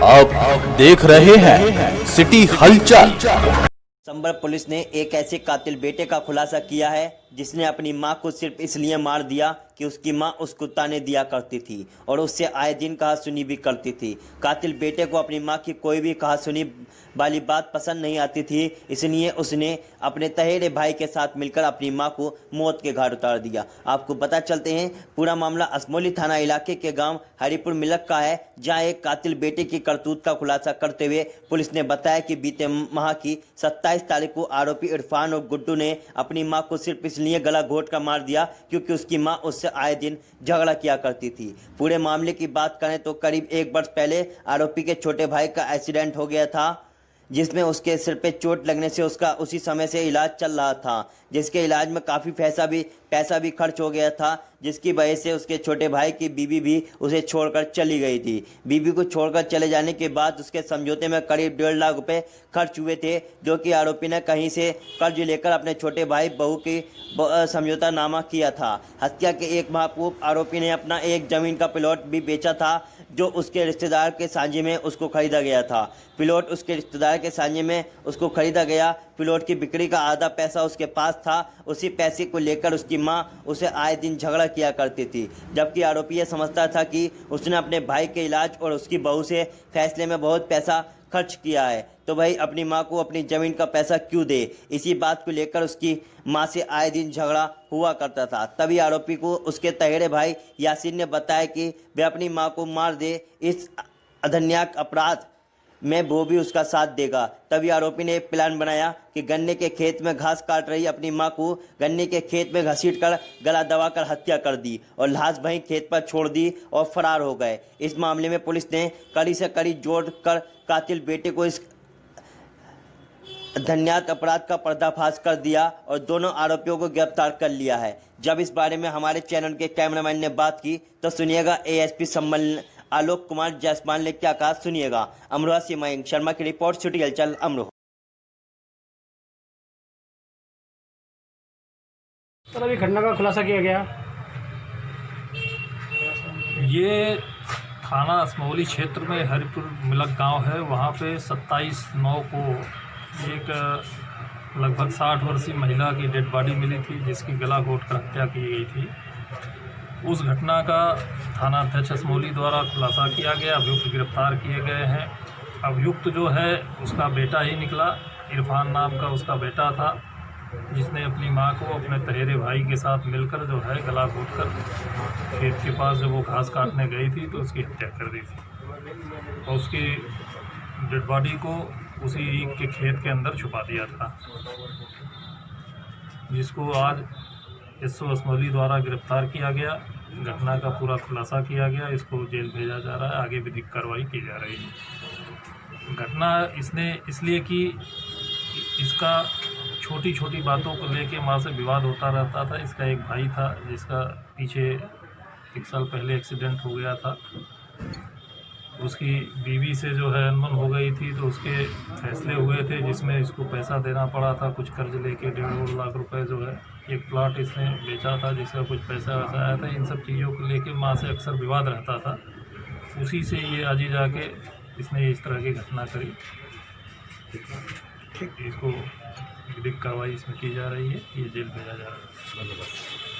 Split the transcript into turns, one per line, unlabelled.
आप देख रहे हैं सिटी हलचल।
संभल पुलिस ने एक ऐसे कातिल बेटे का खुलासा किया है जिसने अपनी मां को सिर्फ इसलिए मार दिया कि उसकी मां उसको ताने दिया करती थी और उससे आए दिन कहा सुनी भी करती थी। कातिल बेटे को अपनी मां की कोई भी कहा सुनी वाली बात पसंद नहीं आती थी, इसलिए उसने अपने तहेरे भाई के साथ मिलकर अपनी मां को मौत के घाट उतार दिया। आपको पता चलते हैं, पूरा मामला असमौली थाना इलाके के गांव हरिपुर मिलक का है, जहां एक कातिल बेटे की करतूत का खुलासा करते हुए पुलिस ने बताया कि बीते माह की 27 तारीख को आरोपी इरफान और गुड्डू ने अपनी मां को सिर्फ इसलिए गला घोट कर मार दिया क्योंकि उसकी मां उससे आए दिन झगड़ा किया करती थी। पूरे मामले की बात करें तो करीब 1 वर्ष पहले आरोपी के छोटे भाई का एक्सीडेंट हो गया था, जिसमें उसके सिर पे चोट लगने से उसका उसी समय से इलाज चल रहा था, जिसके इलाज में काफ़ी पैसा भी खर्च हो गया था, जिसकी वजह से उसके छोटे भाई की बीवी भी उसे छोड़कर चली गई थी। बीवी को छोड़कर चले जाने के बाद उसके समझौते में करीब 1.5 लाख रुपए खर्च हुए थे, जो कि आरोपी ने कहीं से कर्ज लेकर अपने छोटे भाई बहू की समझौता नामा किया था। हत्या के 1 माह पूर्व आरोपी ने अपना एक ज़मीन का प्लॉट भी बेचा था, जो उसके रिश्तेदार के साझे में उसको खरीदा गया था। प्लॉट उसके रिश्तेदार के साझे में उसको खरीदा गया। प्लॉट की बिक्री का आधा पैसा उसके पास था। उसी पैसे को लेकर उसकी मां उसे आए दिन झगड़ा किया करती थी, जबकि आरोपी यह समझता था कि उसने अपने भाई के इलाज और उसकी बहू से फैसले में बहुत पैसा खर्च किया है, तो भाई अपनी मां को अपनी ज़मीन का पैसा क्यों दे। इसी बात को लेकर उसकी मां से आए दिन झगड़ा हुआ करता था। तभी आरोपी को उसके तहेरे भाई यासीन ने बताया कि वह अपनी मां को मार दे, इस अधन्याक अपराध में वो भी उसका साथ देगा। तभी आरोपी ने एक प्लान बनाया कि गन्ने के खेत में घास काट रही अपनी मां को गन्ने के खेत में घसीटकर गला दबाकर हत्या कर दी और लाश वहीं खेत पर छोड़ दी और फरार हो गए। इस मामले में पुलिस ने कड़ी से कड़ी जोड़कर कातिल बेटे को इस धन्यात अपराध का पर्दाफाश कर दिया और दोनों आरोपियों को गिरफ्तार कर लिया है। जब इस बारे में हमारे चैनल के कैमरामैन ने बात की तो सुनिएगा एएसपी संभल आलोक कुमार जायसवाल ने क्या कहा, सुनिएगा। अमरोहा से मयंक शर्मा की रिपोर्ट, सिटी हलचल अमरोहा।
सर, अभी घटना का खुलासा किया गया।
ये थाना असमौली क्षेत्र में हरिपुर मिलक गांव है। वहाँ पे 27/9 को एक लगभग 60 वर्षीय महिला की डेड बॉडी मिली थी, जिसकी गला घोटकर हत्या की गई थी। उस घटना का थाना अध्यक्ष असमौली द्वारा खुलासा किया गया। अभियुक्त गिरफ्तार किए गए हैं। अभियुक्त जो है उसका बेटा ही निकला, इरफान नाम का उसका बेटा था, जिसने अपनी मां को अपने तहेरे भाई के साथ मिलकर जो है गला घोटकर खेत के पास जब वो घास काटने गई थी तो उसकी हत्या कर दी थी और उसकी डेड बॉडी को उसी के खेत के अंदर छुपा दिया था, जिसको आज एसओ असमौली द्वारा गिरफ्तार किया गया। घटना का पूरा खुलासा किया गया। इसको जेल भेजा जा रहा है। आगे विधिक कार्रवाई की जा रही है। घटना इसने इसलिए कि इसका छोटी छोटी बातों को लेके माँ से विवाद होता रहता था। इसका एक भाई था जिसका पीछे 1 साल पहले एक्सीडेंट हो गया था। उसकी बीवी से जो है अनबन हो गई थी, तो उसके फैसले हुए थे जिसमें इसको पैसा देना पड़ा था, कुछ कर्ज लेके 1.5 लाख रुपए जो है। एक प्लॉट इसने बेचा था जिसका कुछ पैसा वैसा आया था। इन सब चीज़ों को लेके माँ से अक्सर विवाद रहता था। उसी से ये आजी जाके इसने इस तरह की घटना करी। इसको विधिक कार्रवाई इसमें की जा रही है। ये जेल भेजा जा रहा है।